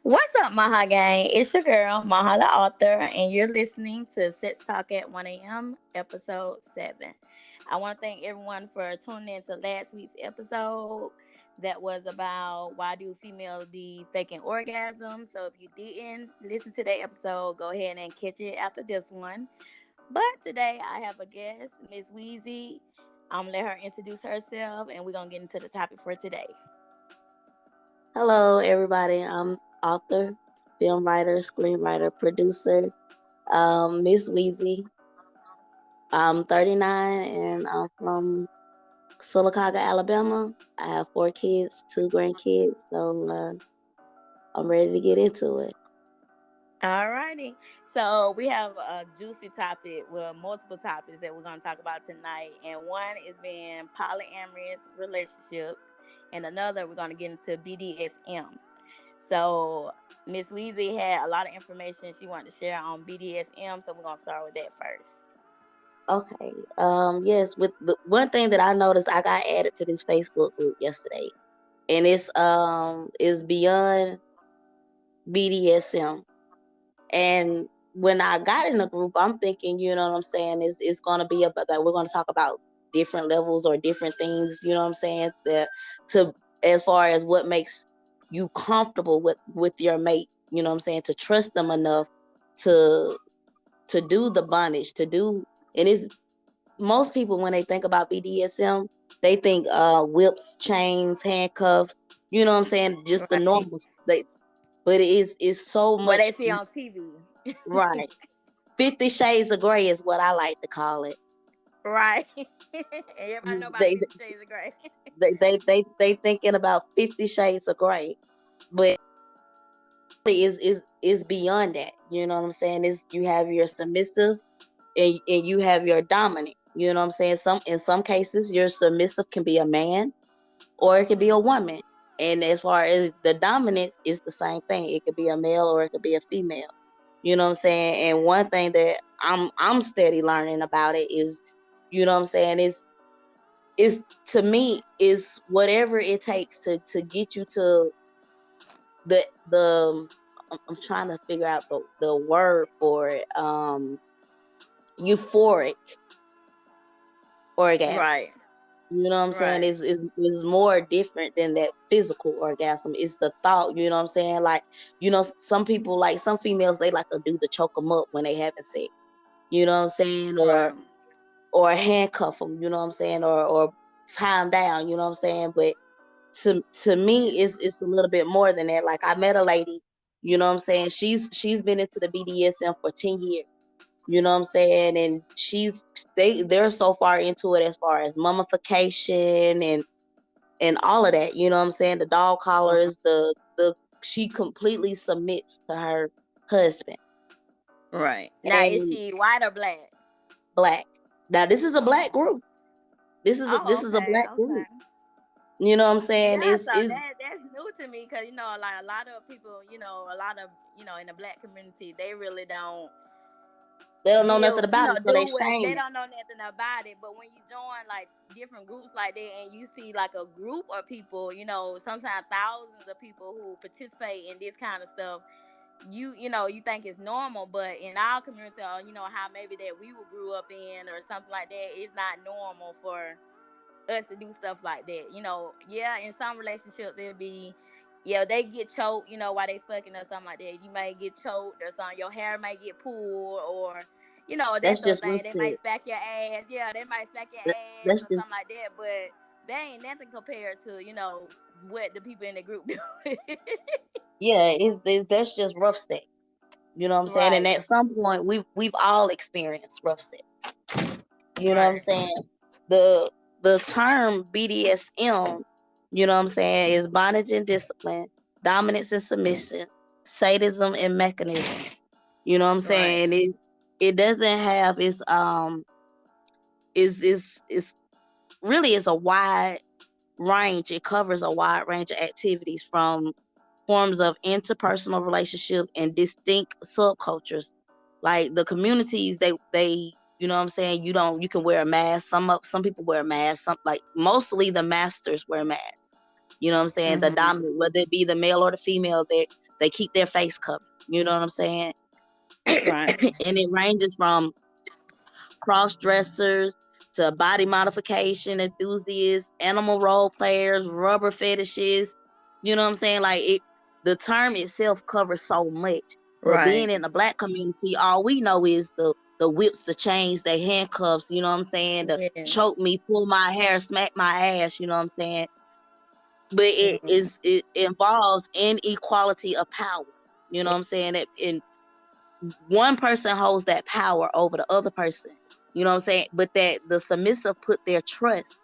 What's up, Maha Gang? It's your girl, Maha the author, and you're listening to Sex Talk at 1 a.m., episode 7. I want to thank everyone for tuning in to last week's episode that was about why do females be faking orgasms. So if you didn't listen to that episode, go ahead and catch it after this one. But today I have a guest, Miss Weezy. I'm going to let her introduce herself, and we're going to get into the topic for today. Hello, everybody. I'm author, film writer, screenwriter, producer, Miss Weezy. I'm 39 and I'm from Sylacauga, Alabama. I have 4 kids, 2 grandkids, so I'm ready to get into it. All righty. So we have a juicy topic, well, multiple topics that we're going to talk about tonight. And one is being polyamorous relationships. And another, we're going to get into BDSM. So Miss Weezy had a lot of information she wanted to share on BDSM. So we're going to start with that first. Okay. Yes, with the one thing that I noticed, I got added to this Facebook group yesterday, and it's is beyond BDSM. And when I got in the group, I'm thinking, you know what I'm saying, it's gonna be about that we're gonna talk about different levels or different things, you know what I'm saying, that to as far as what makes you comfortable with your mate, you know what I'm saying, to trust them enough to do the bondage, to do and it's most people when they think about BDSM, they think whips, chains, handcuffs, you know what I'm saying, just the Right. normal they but it's so What they much. see on TV. Right. 50 Shades of Grey is what I like to call it. Right. Everybody know about They 50 Shades of Grey. they thinking about 50 Shades of Grey, but is beyond that. You know what I'm saying? Is you have your submissive and you have your dominant. You know what I'm saying? In some cases, your submissive can be a man or it could be a woman. And as far as the dominance, is the same thing. It could be a male or it could be a female. You know what I'm saying? And one thing that I'm steady learning about it is, you know what I'm saying, is to me is whatever it takes to get you to the I'm trying to figure out the word for it. Euphoric orgasm. Right. You know what I'm saying? Right. Is more different than that physical orgasm. It's the thought, you know what I'm saying? Like, some people, like some females, they like to do the choke them up when they having sex. You know what I'm saying? Right. Or handcuff them, you know what I'm saying? Or tie them down, you know what I'm saying? But to me, it's a little bit more than that. Like I met a lady, you know what I'm saying? She's been into the BDSM for 10 years. You know what I'm saying? And they're so far into it as far as mummification and all of that. You know what I'm saying? The dog collars, the she completely submits to her husband. Right. Now, is And she white or black? black. Now this is a black group. Oh, This is a okay. black Okay. group. You know what I'm saying? Yeah, It's so is that's new to me because like a lot of people, a lot of in the black community, they really don't they don't know give, nothing about it, so do they what they shame it. don't know nothing about it. But when you join like different groups like that, and you see like a group of people, sometimes thousands of people who participate in this kind of stuff, you think it's normal, but in our community, or how maybe that we grew up in or something like that, it's not normal for us to do stuff like that. Yeah, in some relationships it'll be, yeah, they get choked, while they fucking or something like that. You may get choked or something. Your hair might get pulled or, that That's sort of just thing. rough They sex. might smack your ass. Yeah, they might smack your That, ass that's or just something like that. But they ain't nothing compared to, what the people in the group do. yeah, that's just rough sex. You know what I'm saying? And Right. at some point we've all experienced rough sex. You know what I'm Right. saying? The term BDSM, you know what I'm saying, is bondage and discipline, dominance and submission, sadism and mechanism. You know what I'm Right. saying? It doesn't have is really is a wide range. It covers a wide range of activities from forms of interpersonal relationship and distinct subcultures. Like the communities, they you know what I'm saying, you can wear a mask. Some people wear a mask. Some, like mostly the masters wear masks. You know what I'm saying? The Mm-hmm. dominant, whether it be the male or the female, they keep their face covered. You know what I'm saying? Right. And it ranges from cross dressers to body modification enthusiasts, animal role players, rubber fetishes. You know what I'm saying? Like the term itself covers so much. But being Right. in the Black community, all we know is the whips, the chains, the handcuffs. You know what I'm saying? The Yeah. choke me, pull my hair, smack my ass. You know what I'm saying? But Mhm. it involves inequality of power. You know Yeah. what I'm saying? And one person holds that power over the other person. You know what I'm saying? But that the submissive put their trust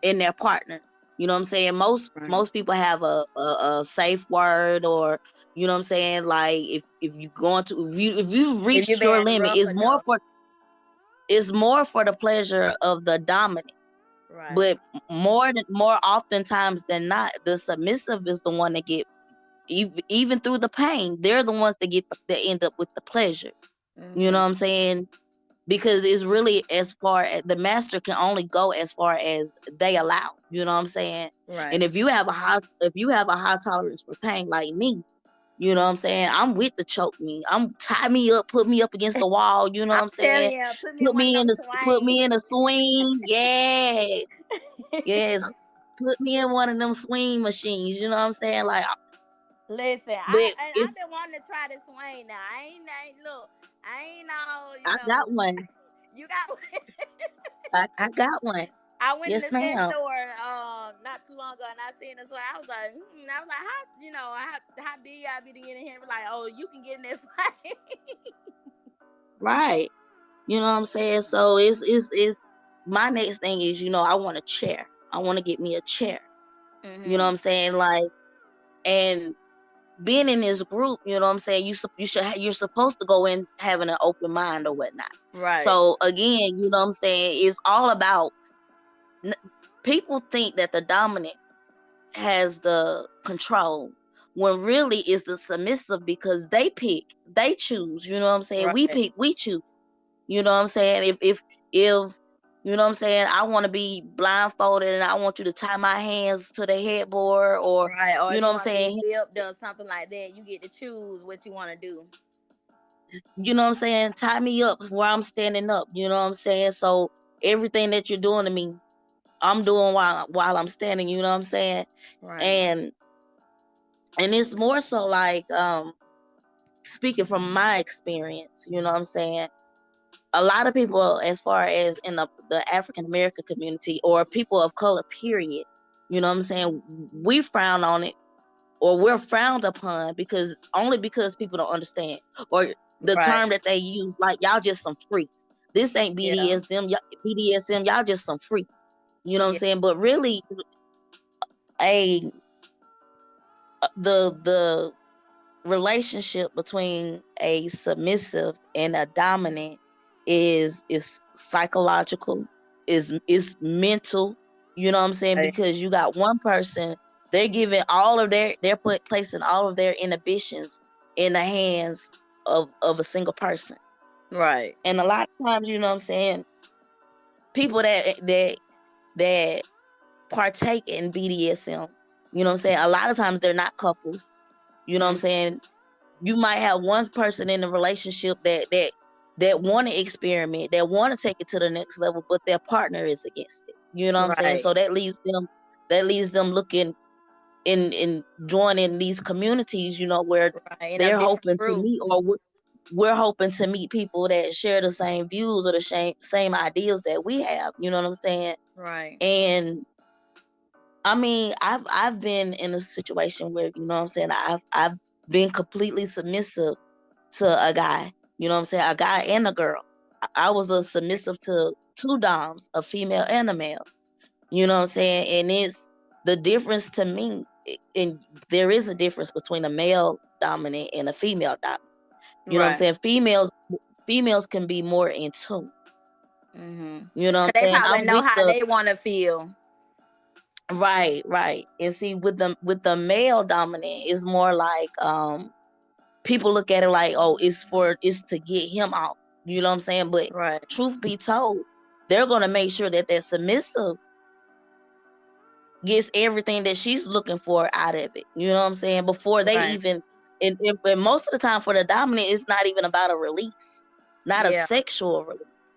in their partner. You know what I'm saying? Right. Most people have a safe word, or you know what I'm saying? Like if you going to if you've If you're reached your being limit, rough enough. it's more for the pleasure of the dominant. Right. But more oftentimes than not, the submissive is the one that get even through the pain. They're the ones that that end up with the pleasure. You know Mhm. what I'm saying? Because it's really as far as the master can only go as far as they allow. You know what I'm saying? And Right. if you have a high tolerance for pain like me, you know what I'm saying? I'm with the choke me. I'm tie me up, put me up against the wall. You know I'm what I'm saying? telling you, put me in one of them Put swings. me in a swing. Yeah, yes. Put me in one of them swing machines. You know what I'm saying? Like, Listen, but I've it's been wanting to try this swing now. I ain't look. I ain't all I got one. You got. I got one. I went in Yes, the sex ma'am. store not too long ago, and I seen this one. I was like, how big I be to get in here? Like, oh, you can get in this swing. Right. You know what I'm saying? So it's my next thing is, I want a chair. I want to get me a chair. You know what Mhm. I'm saying? Like, and being in this group, you know what I'm saying? You're supposed to go in having an open mind or whatnot. Right. So again, you know what I'm saying? It's all about people think that the dominant has the control when really it's the submissive, because they choose. You know what I'm saying? We Right. pick, we choose. You know what I'm saying? If you know what I'm saying, I want to be blindfolded and I want you to tie my hands to the headboard, or Right. Or you if know you what I'm want to be saying? dipped or something like that, you get to choose what you want to do. You know what I'm saying? Tie me up where I'm standing up. You know what I'm saying? So everything that you're doing to me, I'm doing while I'm standing. You know what I'm saying? Right. And it's more so like speaking from my experience. You know what I'm saying? A lot of people, as far as in the African American community or people of color, period, you know what I'm saying, we frown on it, or we're frowned upon because people don't understand, or the term Right. that they use, like, y'all just some freaks. This ain't Yeah. BDSM, y'all just some freaks. You know what I'm Yeah. saying? But really, a the relationship between a submissive and a dominant is psychological, is mental. You know what I'm saying? Right. Because you got one person, they're giving placing all of their inhibitions in the hands of a single person. Right. And a lot of times, you know what I'm saying, people that partake in BDSM, you know what I'm saying, a lot of times they're not couples. You know what I'm Mm. saying? You might have one person in the relationship that want to experiment, that want to take it to the next level, but their partner is against it. You know what I'm saying? Right. So that leaves them looking in joining these communities, where Right. In a they're different hoping to group. meet, or we're hoping to meet people that share the same views or the same ideals that we have. You know what I'm saying? Right. And I mean, I've been in a situation where, you know what I'm saying, I've been completely submissive to a guy, you know what I'm saying, a guy and a girl. I was a submissive to two doms, a female and a male. You know what I'm saying? And it's the difference to me, and there is a difference between a male dominant and a female dominant. You know what I'm Right. saying? Females can be more in tune. Mhm. You know what Cause I'm they saying? probably I'm know with how the they want to feel. right, right. And see, with the male dominant, it's more like people look at it like, oh, it's to get him out. You know what I'm saying? But Right. truth be told, they're gonna make sure that submissive gets everything that she's looking for out of it. You know what I'm saying? Before they Right. even And most of the time for the dominant, it's not even about a release, not a Yeah. sexual release.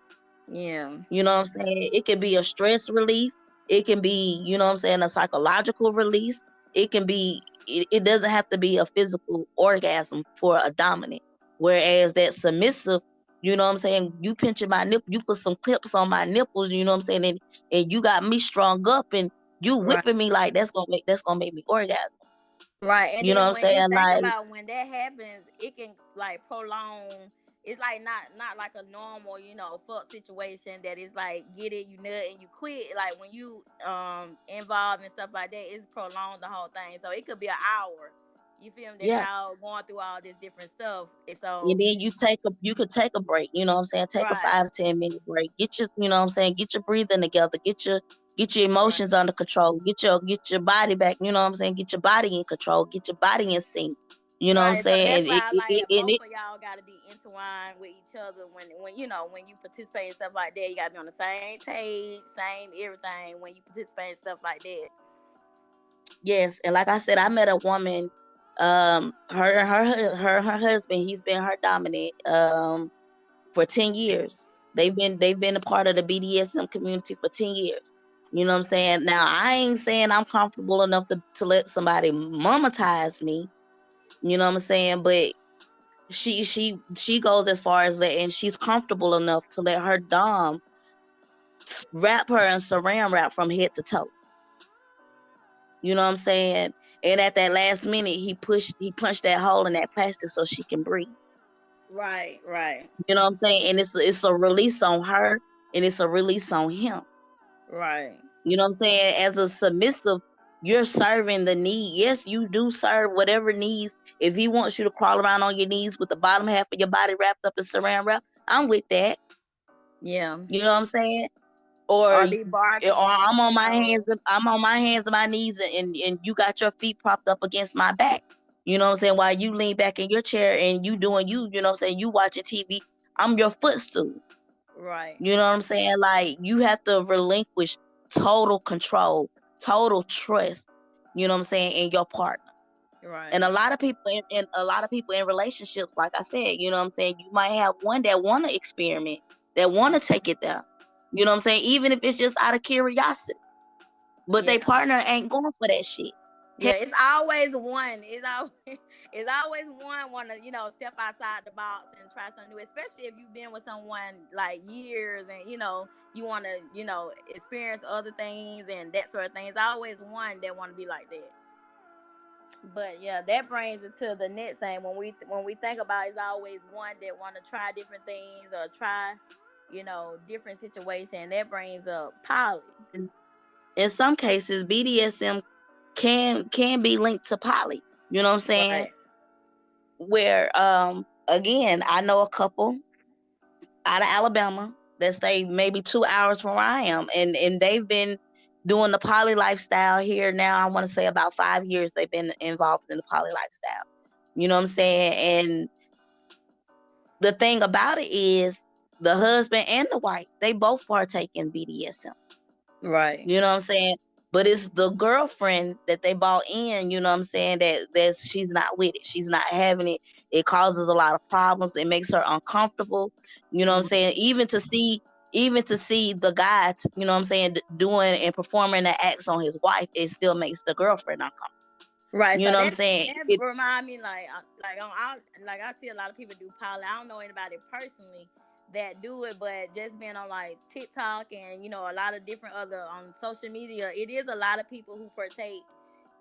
Yeah. You know what I'm saying? It can be a stress relief. It can be, you know what I'm saying, a psychological release. It can be, it doesn't have to be a physical orgasm for a dominant. Whereas that submissive, you know what I'm saying, you pinching my nipple, you put some clips on my nipples, you know what I'm saying, and you got me strung up and you Right. whipping me like that's gonna make me orgasm. Right. And You know what then I'm when you saying? think Like, about when that happens, it can like prolong. It's like not like a normal, fuck situation that is like get it, you nut and you quit. Like when you involved and stuff like that, it's prolonged the whole thing. So it could be an hour. You feel me? That yeah. y'all going through all this different stuff. And And so then you could take a break, you know what I'm saying? Take a right, 5-10 minute break. Get your, you know what I'm saying, get your breathing together, get your right, emotions under control, get your body back, you know what I'm saying? Get your body in control, get your body in sync. You know what I'm right. So saying? that's And why I like that both it of y'all got to be intertwined with each other when you participate in stuff like that. You got to be on the same page, same everything when you participate in stuff like that. yes, and like I said, I met a woman, her husband, he's been her dominant for 10 years. They've been a part of the BDSM community for 10 years. You know what I'm saying? Now, I ain't saying I'm comfortable enough to let somebody monetize me, you know what I'm saying? But she goes as far as letting, she's comfortable enough to let her dom wrap her in saran wrap from head to toe. You know what I'm saying? And at that last minute, he punched that hole in that plastic so she can breathe. Right, right, You know what I'm saying? And it's a release on her, and it's a release on him. right. You know what I'm saying? As a submissive, you're serving the need. Yes, you do serve whatever needs. If he wants you to crawl around on your knees with the bottom half of your body wrapped up in saran wrap, I'm with that. Yeah. You know what I'm saying? Or Or be or barking, I'm on my hands, and my knees, and you got your feet propped up against my back. You know what I'm saying? While you lean back in your chair and you doing you know what I'm saying? You watching TV, I'm your footstool. Right, You know what I'm saying? Like, you have to relinquish total control, total trust, you know what I'm saying, in your partner. And right. a lot of people in relationships, like I said, you know what I'm saying, you might have one that want to experiment, that want to take it there. You know what I'm saying? Even if it's just out of curiosity. But they Yeah. partner ain't going for that shit. Yeah, it's always one. It's always it's always one want to step outside the box and try something new. Especially if you've been with someone like years and you want to experience other things and that sort of thing. It's always one that want to be like that. But yeah, that brings it to the next thing. When we think about it, it's always one that want to try different things or try different situations. That brings up poly. In some cases, BDSM can be linked to poly. You know what I'm saying? Right. Where again, I know a couple out of Alabama that stay maybe 2 hours from where I am, and they've been doing the poly lifestyle here now. I want to say about 5 years they've been involved in the poly lifestyle. You know what I'm saying? And the thing about it is, the husband and the wife, they both partake in BDSM. Right. You know what I'm saying? But it's the girlfriend that they bought in, you know what I'm saying, that she's not with it. She's not having it. It causes a lot of problems. It makes her uncomfortable. You know what I'm Mhm. saying? Even to see the guy, you know what I'm saying, doing and performing the acts on his wife, it still makes the girlfriend uncomfortable. Right. You So know what I'm that saying? that It remind me I see a lot of people do poly. I don't know anybody personally that do it, but just being on like TikTok and a lot of different other on social media, it is a lot of people who partake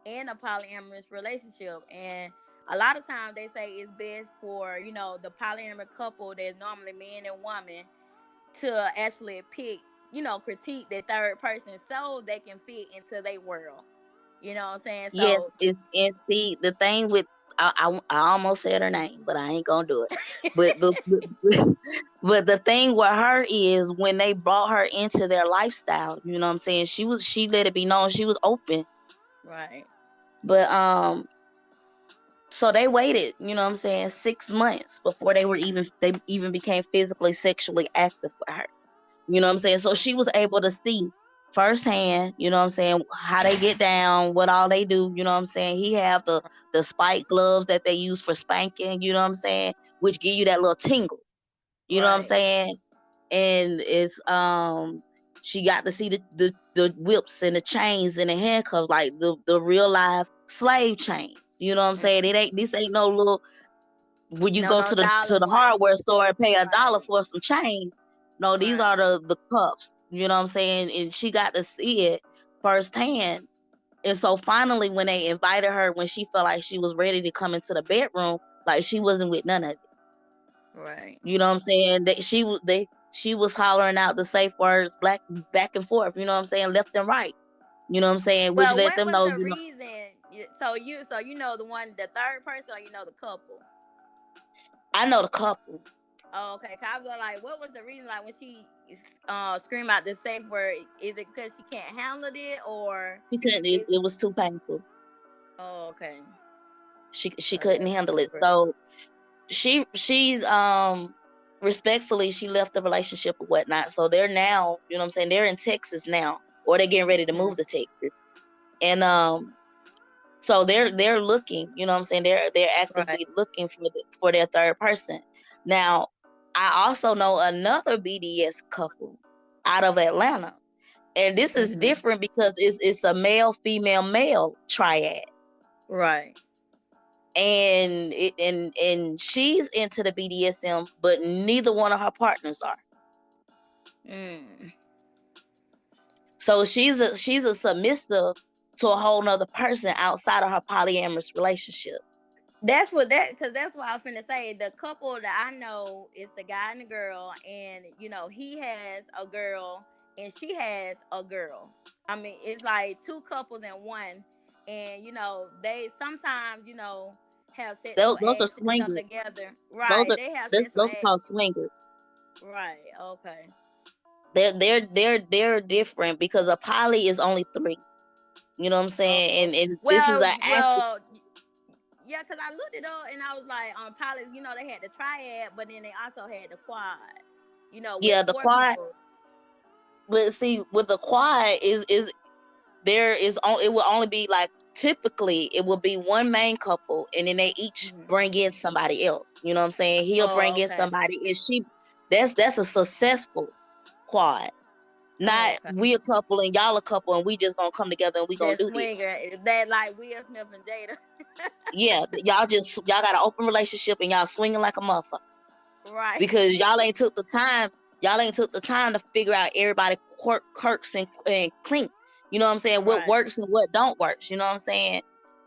in a polyamorous relationship, and a lot of times they say it's best for the polyamorous couple that's normally man and woman to actually pick critique the third person so they can fit into their world. You know what I'm saying? yes, So it's and see the thing with, I almost said her name, but I ain't gonna do it. But but the thing with her is, when they brought her into their lifestyle, you know what I'm saying, she let it be known she was open. right, But so they waited, you know what I'm saying, 6 months before they even became physically sexually active with her. You know what I'm saying? So she was able to see. firsthand, you know what I'm saying, how they get down, what all they do, you know what I'm saying. He have the spike gloves that they use for spanking, you know what I'm saying, which give you that little tingle, you know what I'm Right. saying. And it's she got to see the whips and the chains and the handcuffs, like the real life slave chains, you know what I'm saying. It ain't, this ain't no little, when you No, go no to the dollar one. hardware store and pay $1 Right. for some chain. No, these Right. are the cuffs. You know what I'm saying? And she got to see it firsthand. And so finally, when they invited her, when she felt like she was ready to come into the bedroom, like she wasn't with none of it. Right. You know what I'm saying? That she was hollering out the safe words, black, back and forth. You know what I'm saying? Left and right. You know what I'm saying? Which Well, let what them was know, the you know, reason? So you know the one, the third person, or you know the couple? I know the couple. Oh, okay. 'Cause I was like, what was the reason? Like when she scream out the safe word, is it because she can't handle it, or? She couldn't. Is, It was too painful. oh, okay. She Oh, couldn't that was handle it. super. So she's respectfully, she left the relationship or whatnot. So they're now, you know what I'm saying, they're in Texas now, or they're getting ready to Mhm. move to Texas. And so they're looking, you know what I'm saying, they're Right. actively looking for their third person. Now, I also know another BDS couple out of Atlanta. And this is Hmm. different because it's a male, female, male triad. Right. And she's into the BDSM, but neither one of her partners are. Mm. So she's a submissive to a whole nother person outside of her polyamorous relationship. That's what that, because that's what I was finna say. The couple that I know is the guy and the girl, and he has a girl and she has a girl. I mean, it's like two couples in one, and they sometimes have sexual Those are acts and stuff swingers. together. Those Right? are They have sexual those are acts. called swingers. Right? Okay. They're different because a poly is only three. You know what I'm Oh, saying? okay. And this is Well, an active. well, yeah, because I looked it up and I was like, on pilots, they had the triad, but then they also had the quad, with Yeah, the four quad. people. But see, with the quad is there is on, it will only be like, typically it will be one main couple, and then they each Mhm. bring in somebody else. You know what I'm saying? He'll bring Oh, in okay. somebody, and that's a successful quad. Oh, Not okay. we a couple and y'all a couple and we just gonna come together and we gonna That do this. swinger, that like Will Smith and Jada. Yeah, y'all got an open relationship and y'all swinging like a motherfucker Right. because y'all ain't took the time to figure out everybody quirks and clink. You know what I'm saying? What Right. works and what don't work. You know what I'm saying?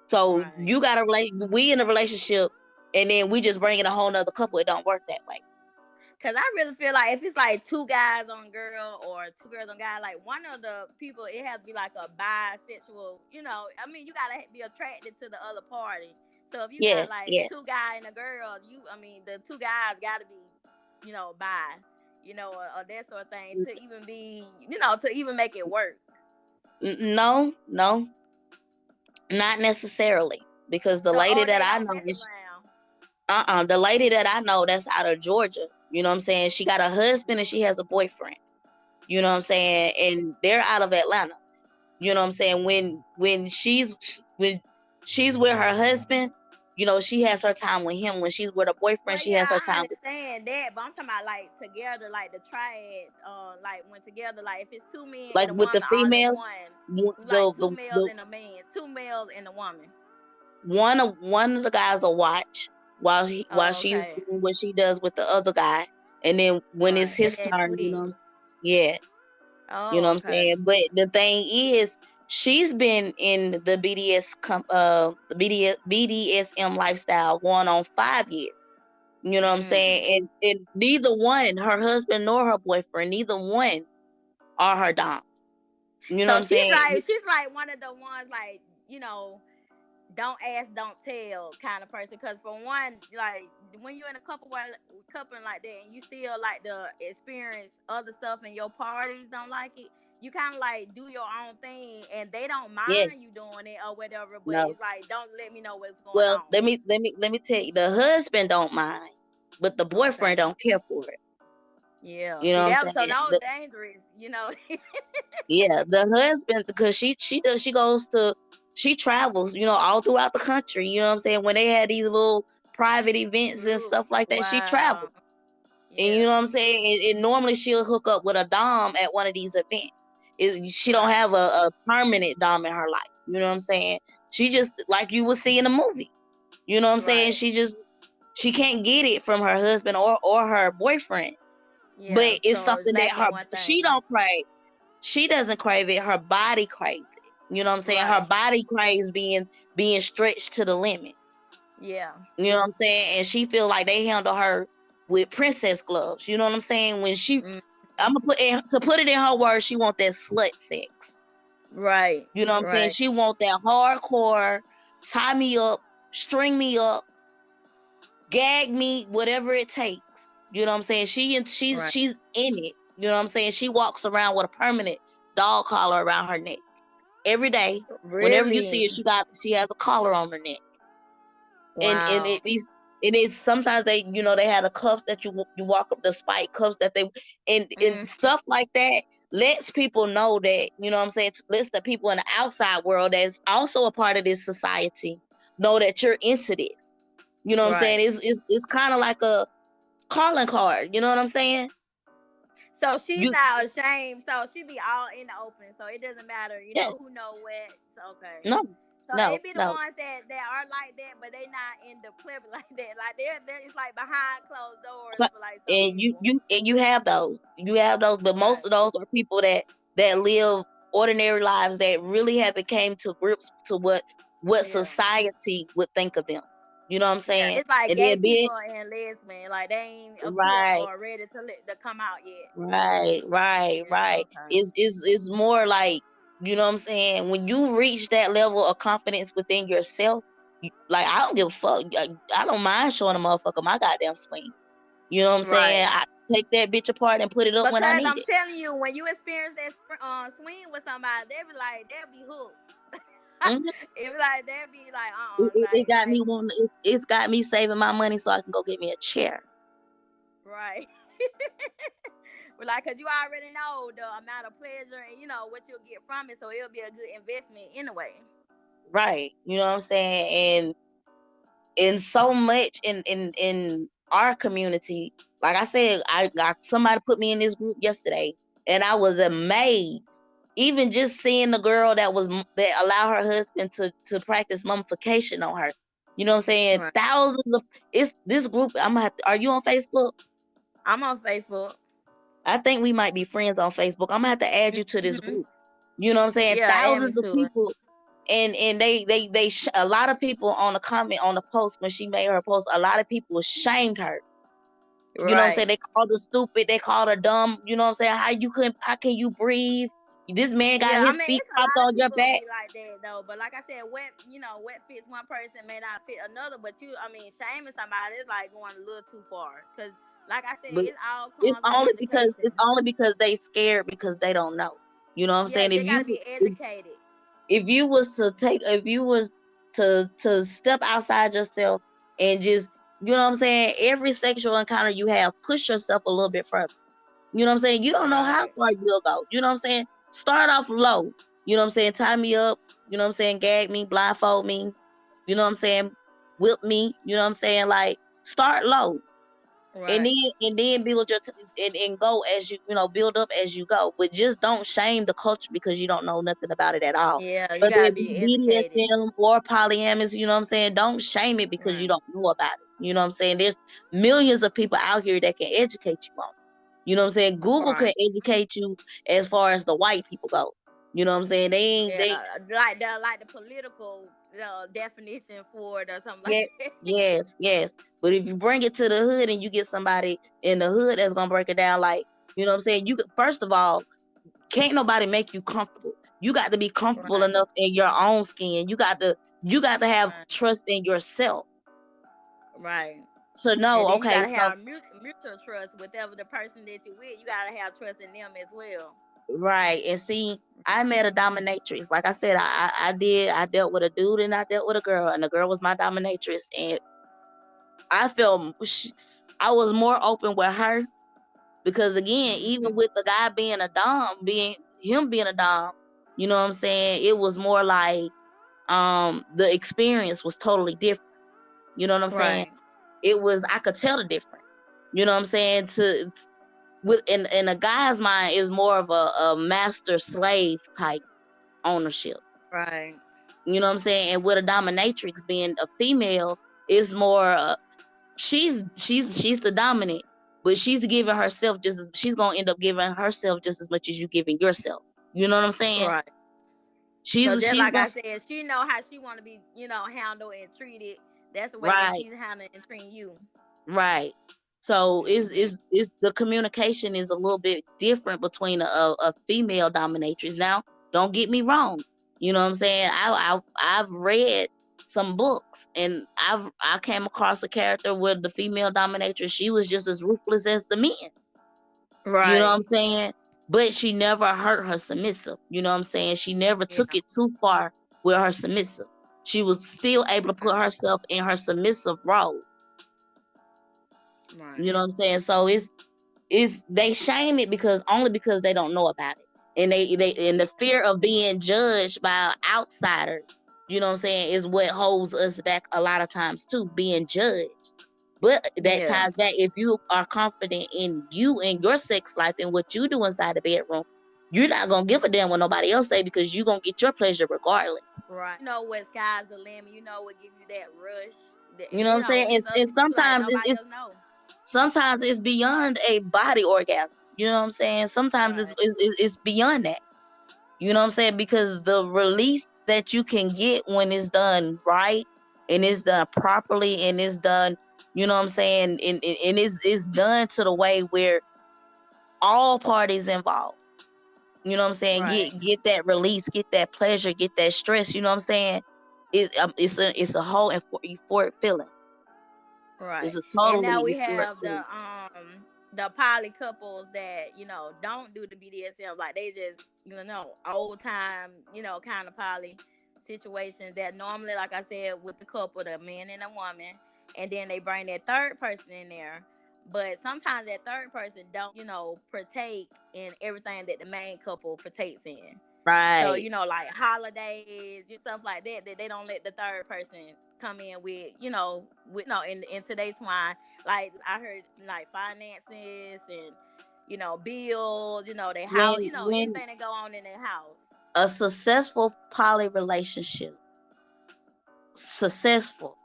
So Right. you got to we in a relationship, and then we just bring in a whole nother couple. It don't work that way. Cause I really feel like if it's like two guys on girl or two girls on guy, like one of the people, it has to be like a bisexual. I mean, you gotta be attracted to the other party. So if you Yeah, got like yeah. two guy and a girl, I mean, the two guys gotta be, bi, or that sort of thing to even be, to even make it work. No, no, not necessarily, because the So, lady oh, that they I don't know mess is around. the lady that I know that's out of Georgia. You know what I'm saying? She got a husband and she has a boyfriend. You know what I'm saying? And they're out of Atlanta. You know what I'm saying? When she's with her husband, she has her time with him. When she's with her boyfriend, Well, she has yeah, her I time with, understand that, but I'm talking about like together, like the triad, like when together, like if it's two men and like, a with the woman all in females. one, like two The males and a man, two males and a woman. one of the guys will watch while Oh, she's okay, doing what she does with the other guy, and then when it's right, and his then turn, switch. yeah, Oh, I'm okay. saying. But the thing is, she's been in the BDSM lifestyle going on 5 years. You know what I'm Mm. saying? And neither one, her husband nor her boyfriend, neither one are her doms. You know what So I'm saying? she's like one of the ones like don't ask, don't tell kind of person. Because for one, like when you're in a couple like that, and you still like to experience other stuff, and your parties don't like it, you kind of like do your own thing, and they don't Yeah, mind you doing it or whatever. But no. it's like, don't let me know what's going Well, on. let me tell you, the husband don't mind, but the boyfriend Okay. don't care for it. Yeah. You know See what I'm that, so saying? that was dangerous, you know. Yeah, the husband, because she does, she travels, all throughout the country. You know what I'm saying? When they had these little private events and Group. stuff like that, she Wow. traveled. And you Yeah. know what I'm saying? And normally she'll hook up with a dom at one of these events. She don't Right. have a permanent dom in her life. You know what I'm saying? She just, like you would see in the movie. You know what I'm saying? Right. She can't get it from her husband or her boyfriend. Yeah. But it's So it's something that lacking one thing. she don't crave. She doesn't crave it. Her body craves it. You know what I'm saying? Her Right. body craves being stretched to the limit. Yeah. You know what I'm saying? And she feel like they handle her with princess gloves. You know what I'm saying? Mm. I'm gonna put it in her words, she want that slut sex. Right. You know what I'm saying? Right. She want that hardcore, tie me up, string me up, gag me, whatever it takes. You know what I'm saying? Right. She's in it. You know what I'm saying? She walks around with a permanent dog collar around her neck every day. Whenever you see Really? her, she has a collar on her neck, and Wow. it's sometimes they had a cuffs that you walk up, the spike cuffs that they, and Mm. stuff like that lets people know that, you know what I'm saying, lets the people in the outside world that's also a part of this society know that you're into this. You know what I'm saying? Right. It's kind of like a calling card. You know what I'm saying? So she's You not ashamed. So she be all in the open. So it doesn't matter, Yes, who know what. So, okay. no, So no, it be the no. ones that are like that, but they not in the clip like that. Like they're it's like behind closed doors Cl- for like some And people. you have those. You have those, but Right. most of those are people that live ordinary lives that really haven't came to grips to what Yeah. society would think of them. You know what I'm Yeah. saying? It's like And gay then being people and lesbian. Like they ain't equipped right, or ready to come out yet. Yeah. right. Okay. It's more like, you know what I'm saying? When you reach that level of confidence within yourself, like, I don't give a fuck. I don't mind showing a motherfucker my goddamn swing. You know what I'm saying? Right. I take that bitch apart and put it up when I Because need I'm it. telling you, when you experience that swing with somebody, they'll be hooked. Hmm. It was like they'll be like, It got me like wanting. It's got me saving my money so I can go get me a chair. right. But like, cause you already know the amount of pleasure and what you'll get from it, so it'll be a good investment anyway. Right. You know what I'm saying? And so much in our community, like I said, I got somebody put me in this group yesterday, and I was amazed. Even just seeing the girl that allowed her husband to practice mummification on her. You know what I'm saying? Right. Thousands of it's this group. I'm gonna have to. Are you on Facebook? I'm on Facebook. I think we might be friends on Facebook. I'm gonna have to add you to this Hmm. group. You know what I'm saying? Yeah, add me Thousands of to it. people, and a lot of people on the comment on the post when she made her post. A lot of people shamed her. You know what I'm saying? Right. They called her stupid. They called her dumb. You know what I'm saying? How can you breathe? This man got Yeah, I his mean, feet it's a propped lot of on your people back. be like that though. But like I said, what fits one person may not fit another. But shaming somebody is like going a little too far. Cause like I said, But it all comes with it's education. only because they scared because they don't know. You know what I'm Yeah, saying? they gotta be educated. If you was to take if you was to step outside yourself and just, you know what I'm saying, every sexual encounter you have, push yourself a little bit further. You know what I'm saying? You don't know how Right. far you'll go. You know what I'm saying? Start off low. You know what I'm saying? Tie me up. You know what I'm saying? Gag me, blindfold me. You know what I'm saying? Whip me. You know what I'm saying? Like, start low, and Right. then build and go as build up as you go, but just don't shame the culture because you don't know nothing about it at all. Yeah, you Whether gotta it be be educated. BDSM or polyamorous, you know what I'm saying, don't shame it because you Right. don't know about it. You know what I'm saying? There's millions of people out here that can educate you on it. You know what I'm saying? Google can Right. educate you as far as the white people go. You know what I'm saying? They ain't they Yeah, like the political definition for it or something like Yeah, that. yes. But if you bring it to the hood and you get somebody in the hood that's gonna break it down, like, you know what I'm saying, you could, first of all, can't nobody make you comfortable. You got to be comfortable Right. enough in your own skin. You got to have Right. trust in yourself Right. to And know, then you okay, gotta so have mutual trust with whatever the person that you with. You gotta have trust in them as well. right. And see, I met a dominatrix. Like I said, I dealt with a dude and I dealt with a girl, and the girl was my dominatrix, and I felt I was more open with her Because again, even with the guy being a dom, being a dom, you know what I'm saying? It was more like the experience was totally different. You know what I'm saying? Right. It was, I could tell the difference. You know what I'm saying? With in a guy's mind is more of a master slave type ownership. Right. You know what I'm saying? And with a dominatrix being a female, is more she's the dominant, but she's giving herself just as she's gonna end up giving herself just as much as you giving yourself. You know what I'm saying? Right. So just She's like gonna I said, she know how she want to be, handled and treated. That's the way that right, she's handling and treating you. right. So Mm-hmm. is the communication is a little bit different between a female dominatrix. Now, don't get me wrong. You know what I'm saying? I've read some books and I came across a character with the female dominatrix. She was just as ruthless as the men. You know what Right. I'm saying? But she never hurt her submissive. You know what I'm saying? She never Yeah. took it too far with her submissive. She was still able to put Okay. herself in her submissive role. Right. You know what I'm saying? So it's they shame it because they don't know about it. And they and Yeah. the fear of being judged by outsiders, you know what I'm saying, is what holds us back a lot of times too, being judged. But that Yeah. ties back if you are confident in you and your sex life and what you do inside the bedroom, you're not gonna give a damn what nobody else say because you're gonna get your pleasure regardless. Right. You know what sky's the limit. You know what give you that rush. You know what I'm saying? Just up And to you. Like sometimes nobody else know. sometimes it's beyond a body orgasm. You know what I'm saying? Sometimes Right. it's beyond that. You know what I'm saying? Because the release that you can get when it's done right and it's done properly and it's done, you know what I'm saying, and it's done to the way where all parties involved, you know what I'm saying, Right. get that release, get that pleasure, get that stress, you know what I'm saying? It's a whole euphoric feeling. It's Right. a And totally now we euphoric have feeling. the poly couples that, don't do the BDSM. Like they just, old time, kind of poly situations that normally, like I said, with the couple, the man and a woman, and then they bring that third person in there. But sometimes that third person don't, partake in everything that the main couple partakes in. So, Right. like holidays, stuff like that they don't let the third person come in with, in today's twine. Like I heard like finances and, bills, their house, When anything that go on in their house. a successful poly relationship, successful,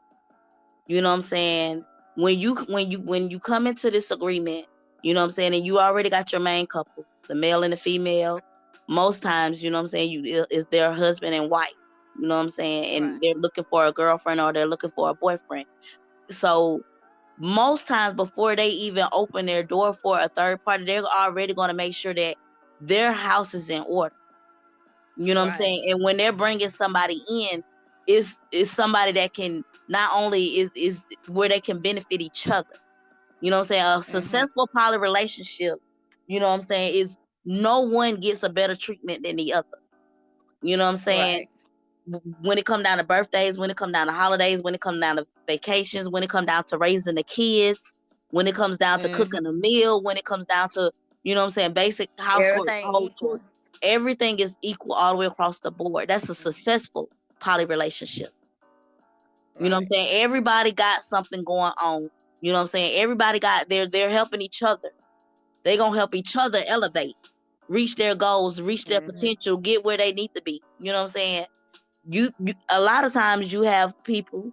you know what I'm saying, when you come into this agreement, you know what I'm saying, and you already got your main couple, the male and the female, most times, you know what I'm saying, is their husband and wife, you know what I'm saying, and Right. they're looking for a girlfriend or they're looking for a boyfriend. So most times before they even open their door for a third party, they're already going to make sure that their house is in order. You know what I'm Right. saying? And when they're bringing somebody in, is somebody that can not only is where they can benefit each other. You know what I'm saying? A Mm-hmm. successful poly relationship, you know what I'm saying, is no one gets a better treatment than the other. You know what I'm saying? Right. When it come down to birthdays, when it come down to holidays, when it come down to vacations, when it come down to raising the kids, when it comes down to Mm-hmm. cooking a meal, when it comes down to, you know what I'm saying, basic household Everything chores, equal. everything is equal all the way across the board. That's a successful poly relationship. You know what I'm Right. saying? Everybody got something going on. You know what I'm saying? Everybody got they're helping each other. They gonna help each other elevate, reach their goals, reach their Mm-hmm. potential, get where they need to be. You know what I'm saying? You a lot of times you have people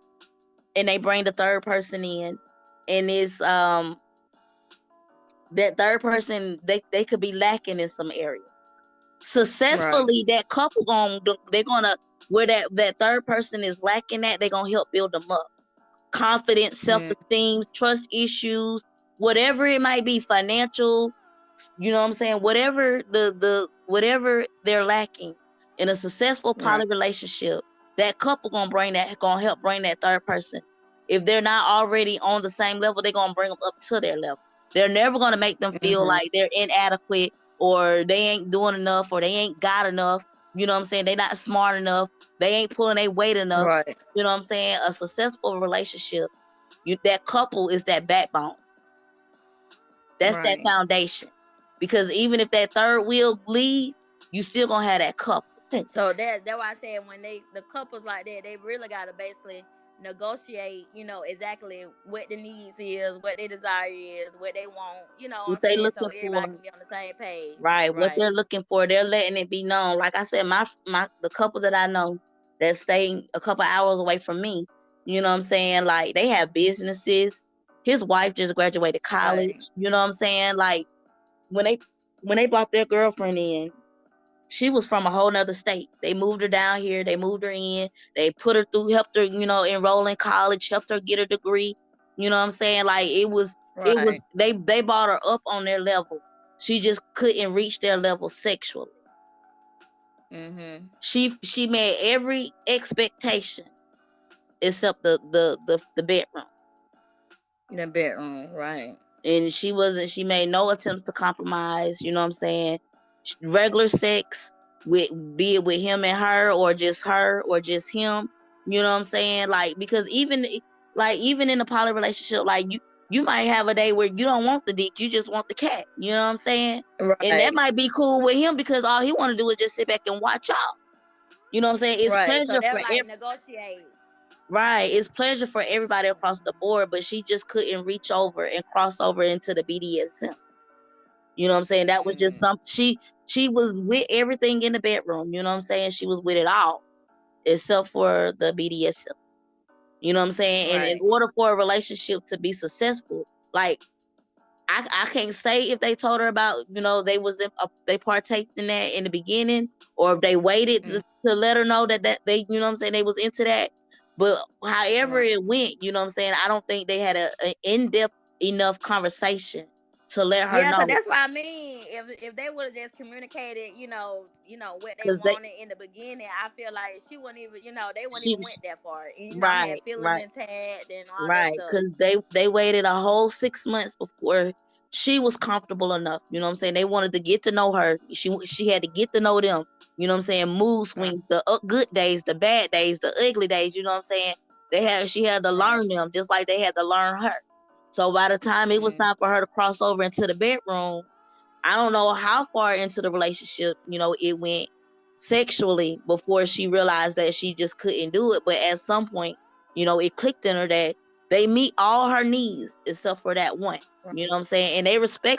and they bring the third person in, and it's that third person, they could be lacking in some area. Right. Successfully, that couple they're gonna where that third person is lacking at, they're gonna help build them up. Confidence, Mm-hmm. self-esteem, trust issues, whatever it might be, financial, you know what I'm saying, whatever they're lacking in a successful Right. poly relationship, that couple gonna help bring that third person. If they're not already on the same level, they're gonna bring them up to their level. They're never gonna make them feel Mm-hmm. like they're inadequate or they ain't doing enough or they ain't got enough. You know what I'm saying? They not smart enough. They ain't pulling their weight enough. Right. You know what I'm saying? A successful relationship, that couple is that backbone. That's that Right. foundation. Because even if that third wheel leave, you still gonna have that couple. So that's why I said when the couples like that, they really gotta basically negotiate, exactly what the needs is, what their desire is, what they want, you know what What I'm they saying? So looking everybody for, can be on the same page. right? What Right. they're looking for, they're letting it be known. Like I said, my the couple that I know that stay a couple hours away from me, you know what I'm saying? Like they have businesses. His wife just graduated Right. college. You know what I'm saying? Like when they brought their girlfriend in, she was from a whole nother state. They moved her down here. They moved her in. They put her through, helped her, enroll in college, helped her get a degree. You know what I'm saying? Like it Right. was, they brought her up on their level. She just couldn't reach their level sexually. Mhm. She met every expectation except the bedroom. The bedroom. Right. And she made no attempts to compromise. You know what I'm saying? Regular sex, with be it with him and her or just him. You know what I'm saying? Like, because even in a poly relationship, like you might have a day where you don't want the dick, you just want the cat. You know what I'm saying? And that Right. might be cool with him because all he want to do is just sit back and watch y'all. You know what I'm saying? It's Right. So pleasure they're for like negotiate. right. It's pleasure for everybody across the board, but she just couldn't reach over and cross over into the BDSM. You know what I'm saying? That was just Mm. something she was with everything in the bedroom. You know what I'm saying? She was with it all except for the BDSM. You know what I'm saying? And in Right. order for a relationship to be successful, like I can't say if they told her about, they partaked in that in the beginning, or if they waited Mm. to let her know that they, you know what I'm saying, they was into that. But however Right. it went, you know what I'm saying, I don't think they had an in-depth enough conversation to let her Yeah, cause know. that's what I mean. If they would have just communicated, what they Because they wanted in the beginning, I feel like she wouldn't even, they wouldn't she even went that far. And, had right, feelings right. intact and all that Right, stuff. because they waited a whole 6 months before she was comfortable enough. You know what I'm saying? They wanted to get to know her. She had to get to know them. You know what I'm saying? Mood Right. swings, the good days, the bad days, the ugly days. You know what I'm saying? She had to Right. learn them just like they had to learn her. So by the time it was Mm. time for her to cross over into the bedroom, I don't know how far into the relationship, it went sexually before she realized that she just couldn't do it. But at some point, it clicked in her that they meet all her needs except for that one. Right. You know what I'm saying? And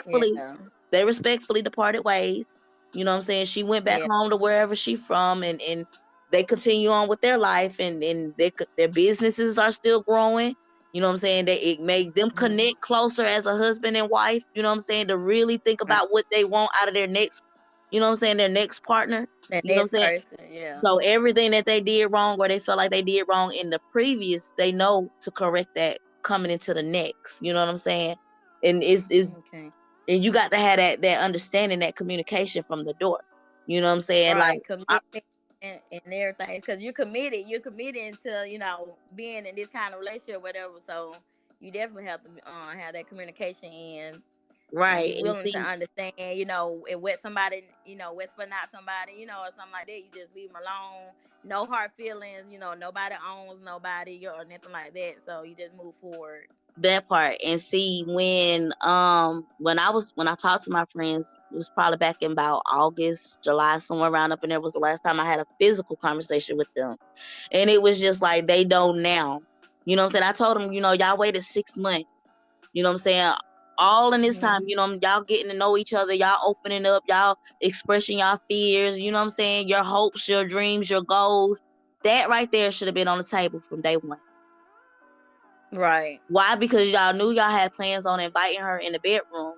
Yeah. they respectfully departed ways. You know what I'm saying? She went back Yeah. home to wherever she from, and they continue on with their life, and their businesses are still growing. You know what I'm saying? That it made them Mm. connect closer as a husband and wife. You know what I'm saying? To really think Right. about what they want out of their next, you know what I'm saying, their next partner. The You know what next I'm saying? person. Yeah. So everything that they did wrong or they felt like they did wrong in the previous, they know to correct that coming into the next. You know what I'm saying? And Okay. and you got to have that understanding, that communication from the door. You know what I'm saying? Like Right. Commitment and everything. Because you're committed. You're committed to, being in this kind of relationship, whatever. So you definitely have to have that communication and right. be And willing to see understand, and what somebody, what's for not somebody, or something like that. You just leave them alone. No hard feelings, nobody owns nobody or nothing like that. So you just move forward. that part. And see when I talked to my friends, it was probably back in about August, July, somewhere around up in there was the last time I had a physical conversation with them. And it was just like they know now. You know what I'm saying? I told them, y'all waited 6 months. You know what I'm saying? All in this time, Mm-hmm. y'all getting to know each other, y'all opening up, y'all expressing y'all fears, you know what I'm saying? Your hopes, your dreams, your goals. That right there should have been on the table from day one. Right. Why? Because y'all knew y'all had plans on inviting her in the bedroom.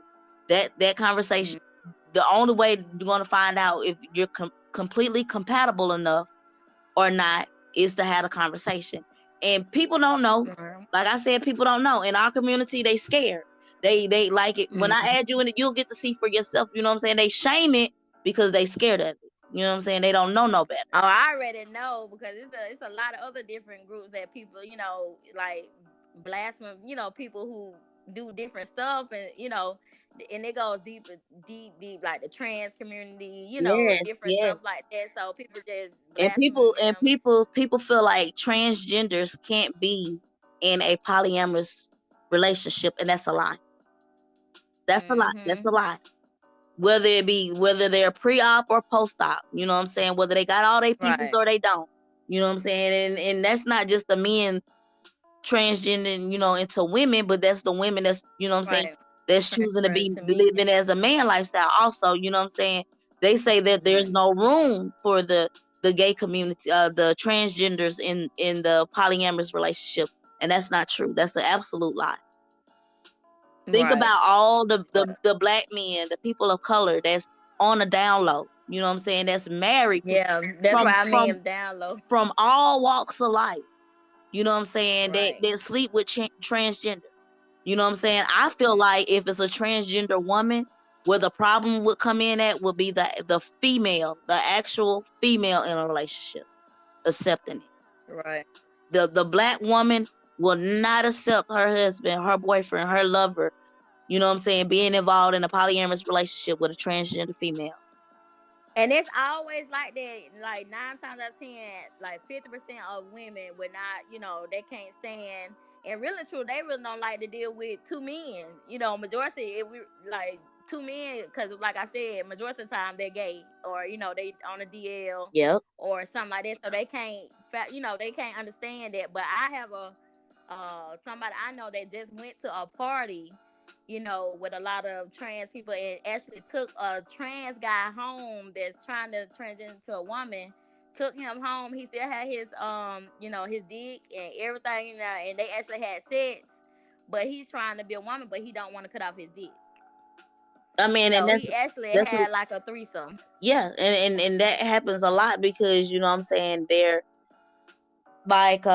That conversation, Mm-hmm. the only way you're gonna find out if you're completely compatible enough or not is to have a conversation. And people don't know. Like I said, people don't know. In our community, they scared. They like it. When I Mm-hmm. add you in it, you'll get to see for yourself. You know what I'm saying? They shame it because they scared of it. You know what I'm saying? They don't know no better. Oh, I already know because it's a lot of other different groups that people, like blasphemy, people who do different stuff and it goes deep, like the trans community, Yes, different yes. stuff like that. So people just And blaspheme them. people feel like transgenders can't be in a polyamorous relationship, and that's a lie. That's a lie. That's a lie. Whether they're pre-op or post-op, you know what I'm saying? Whether they got all their pieces Right. or they don't, you know what I'm saying? And that's not just the men transgending, into women, but that's the women that's, you know what I'm saying, Right. that's choosing to be To me. living as a man lifestyle also, you know what I'm saying? They say that there's Right. no room for the gay community, the transgenders in the polyamorous relationship, and that's not true. That's an absolute lie. Think Right. about all the black men, the people of color that's on the down low, you know what I'm saying, that's married Yeah, that's from why I from mean down low. from all walks of life, you know what I'm saying, Right. that sleep with transgender. You know what I'm saying? I feel Mm. like if it's a transgender woman, where the problem would come in at would be the female, the actual female in a relationship accepting it. Right. The black woman will not accept her husband, her boyfriend, her lover, you know what I'm saying, being involved in a polyamorous relationship with a transgender female. And it's always like that. Like 9 times out of 10, like 50% of women would not, they can't stand. And really true, they really don't like to deal with two men. Majority if we like two men, because like I said, majority of the time they're gay or they on a DL Yep. or something like that. So they can't, they can't understand that. But I have somebody I know that just went to a party, with a lot of trans people, and actually took a trans guy home that's trying to transition to a woman. Took him home. He still had his his dick and everything, and they actually had sex. But he's trying to be a woman, but he don't want to cut off his dick. I mean, and So he actually that's had like a threesome. yeah, and that happens a lot because, you know what I'm saying, they're like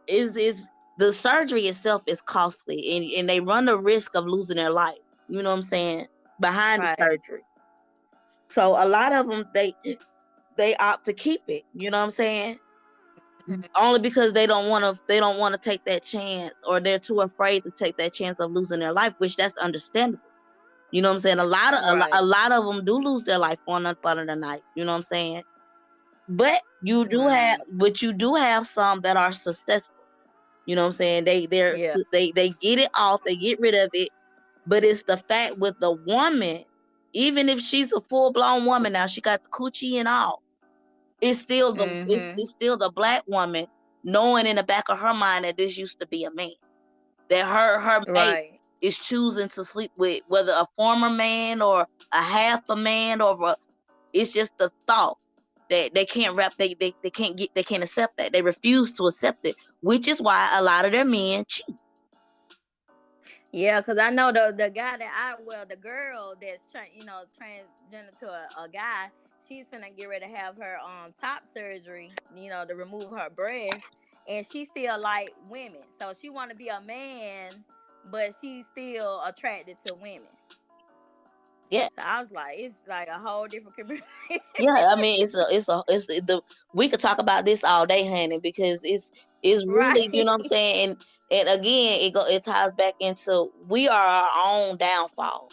is the surgery itself is costly, and they run the risk of losing their life, you know what I'm saying, behind the Right. surgery. So a lot of them, they opt to keep it, you know what I'm saying, only because they don't want to take that chance, or they're too afraid to take that chance of losing their life, which that's understandable. You know what I'm saying? Right. A lot of them do lose their life on up under the knife, you know what I'm saying? But you Right. do have some that are successful. You know what I'm saying? Yeah. They get it off, they get rid of it. But it's the fact with the woman, even if she's a full blown woman now, she got the coochie and all. It's still it's still the black woman knowing in the back of her mind that this used to be a man. That her mate Right. is choosing to sleep with whether a former man or a half a man, it's just the thought that they can't they can't accept that. They refuse to accept it, which is why a lot of their men cheat. Yeah, because I know the guy the girl that's transgender to a guy, she's finna get ready to have her top surgery, to remove her breast, and she still like women, so she want to be a man, but she's still attracted to women. Yeah. So I was like, it's like a whole different community. Yeah, I mean, we could talk about this all day, honey, because it's really, you know what I'm Right. saying, and again, it ties back into we are our own downfall.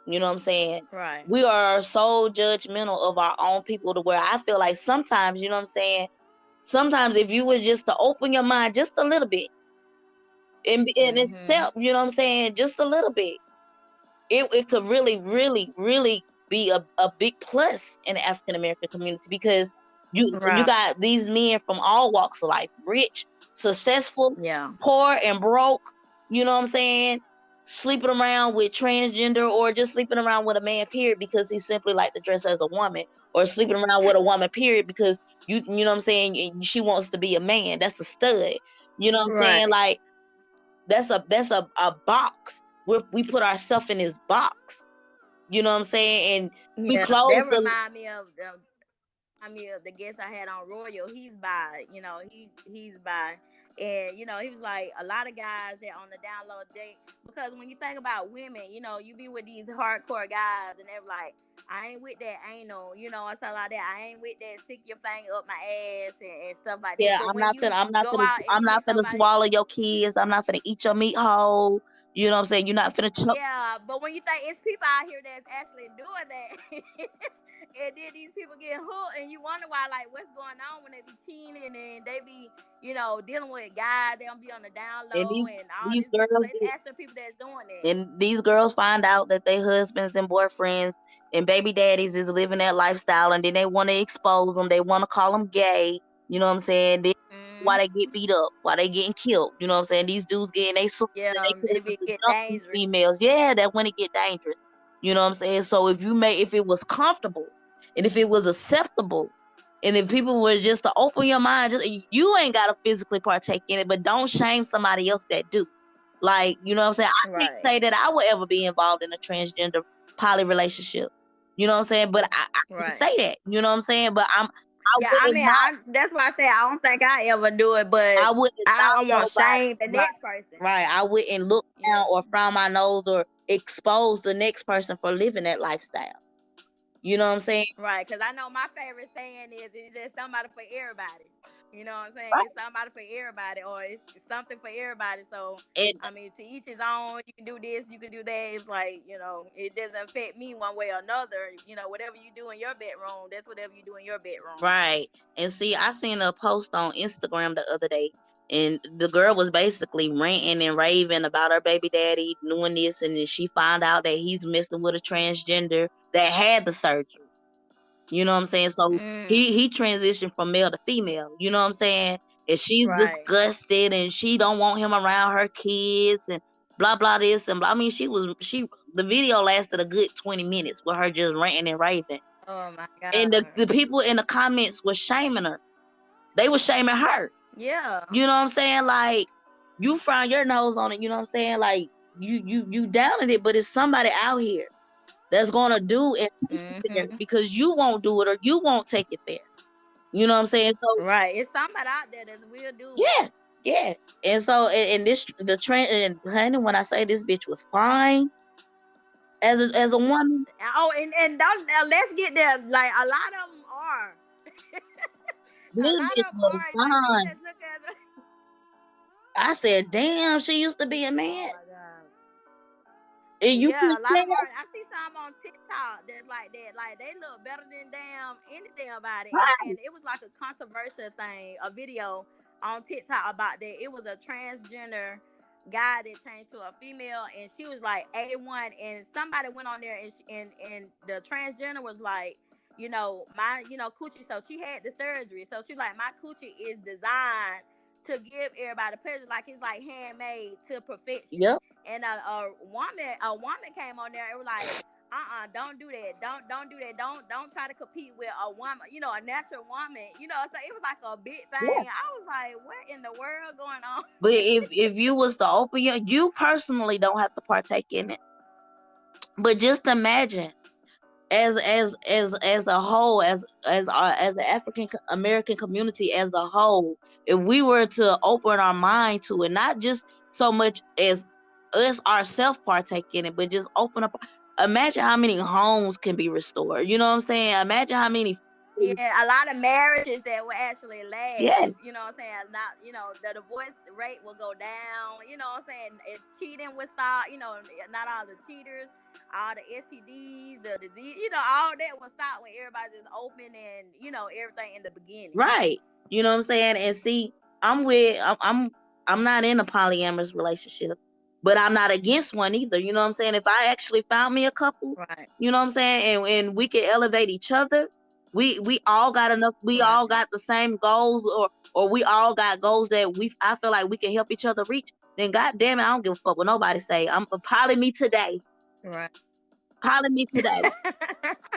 You know what I'm saying? Right. We are so judgmental of our own people to where I feel like sometimes, you know what I'm saying, sometimes if you were just to open your mind just a little bit and accept, you know what I'm saying, just a little bit, it could really, really, really be a big plus in the African American community, because you Right. got these men from all walks of life, rich, successful, Yeah. poor, and broke, you know what I'm saying, sleeping around with transgender, or just sleeping around with a man, period, because he simply like to dress as a woman, or sleeping around with a woman, period, because you know what I'm saying, she wants to be a man. That's a stud. You know what I'm saying? Right. Like that's a box. We put ourselves in this box. You know what I'm saying? And we Yeah. close That the remind me of the guest I had on Royal. He's bi, he's bi, and he was like a lot of guys that on the download date, because when you think about women, you be with these hardcore guys and they're like, I ain't with that anal, or something like that. I ain't with that stick your thing up my ass and stuff like that. yeah, But when you go out and I'm meet not finna somebody, swallow your kids. I'm not finna eat your meat whole. You know what I'm saying? You're not finna chuck. Yeah, but when you think it's people out here that's actually doing that, and then these people get hooked, and you wonder why, like, what's going on when they be cheating and they be, dealing with guys, they don't be on the down And low and all these this good girls stuff. It's get, actually people that's doing that. and these girls find out that their husbands and boyfriends and baby daddies is living that lifestyle, and then they want to expose them. They want to call them gay. You know what I'm saying? Then why they get beat up, why they getting killed. You know what I'm saying? These dudes getting they sisters and Yeah, they it cousins be to get jump these dangerous. females. Yeah, that when it get dangerous. You know what I'm saying? So if it was comfortable and if it was acceptable and if people were just to open your mind, just you ain't gotta physically partake in it, but don't shame somebody else that do. Like, you know what I'm saying? I can't Right. say that I would ever be involved in a transgender poly relationship. You know what I'm saying? But I can't Right. say that. You know what I'm saying? But I Yeah, I wouldn't mean, knock that's why I say I don't think I ever do it, but I wouldn't I knock don't want to nobody. shame the Right, next person. right. I wouldn't look down Yeah. or frown my nose or expose the next person for living that lifestyle. You know what I'm saying? Right, because I know my favorite saying is it's just somebody for everybody. You know what I'm saying? Right. It's somebody for everybody, or it's something for everybody. So, And I mean, to each his own. You can do this, you can do that. It's like, it doesn't affect me one way or another. Whatever you do in your bedroom, that's whatever you do in your bedroom. right. And see, I seen a post on Instagram the other day, and the girl was basically ranting and raving about her baby daddy doing this, and then she found out that he's messing with a transgender that had the surgery. You know what I'm saying? So he transitioned from male to female. You know what I'm saying? And she's Right. disgusted and she don't want him around her kids and blah blah this and blah. I mean, the video lasted a good 20 minutes with her just ranting and raving. Oh my And God. the people in the comments were shaming her. They were shaming her. Yeah. You know what I'm saying? Like, you frown your nose on it. You know what I'm saying? Like, you down in it, but it's somebody out here that's gonna do and take it there because you won't do it or you won't take it there. You know what I'm saying? So Right. It's somebody out there that will do yeah, it. yeah. And so and this the trend and honey, when I say this bitch was fine as a woman. Oh, and don't, let's get there. Like, a lot of them are. A This lot bitch of them was are. Like, you fine. just look at it. I said, damn, she used to be a Oh man. my God. And you Yeah, can a lot of them tell. are. I see some on TikTok that's like that. Like, they look better than damn anything about it. Right. And it was like a controversial thing, a video on TikTok about that. It was a transgender guy that changed to a female, and she was like A1. And somebody went on there, and the transgender was like, my coochie. So she had the surgery. So she like, my coochie is designed to give everybody pleasure, like it's like handmade to perfection. Yep. And a woman came on there and was like, don't do that. Don't do that. Don't try to compete with a woman, a natural woman. So it was like a big thing. Yeah. I was like, what in the world going on? But if you was to open you personally don't have to partake in it. But just imagine as a whole, as the African American community as a whole, if we were to open our mind to it, not just so much as us ourselves partake in it, but just open up. Imagine how many homes can be restored. You know what I'm saying? Imagine how many. Yeah, a lot of marriages that will actually last. Yeah. You know what I'm saying? Not, the divorce rate will go down. You know what I'm saying? If cheating would stop, not all the cheaters, all the STDs, the disease, all that will stop when everybody's just open and, everything in the beginning. Right. You know what I'm saying? And see, I'm not in a polyamorous relationship, but I'm not against one either. You know what I'm saying? If I actually found me a couple, Right. you know what I'm saying, and we can elevate each other, we all got enough, we Right. all got the same goals, or we all got goals that I feel like we can help each other reach, then god damn it, I don't give a fuck what nobody say. I'm poly me today. Right. Poly me today.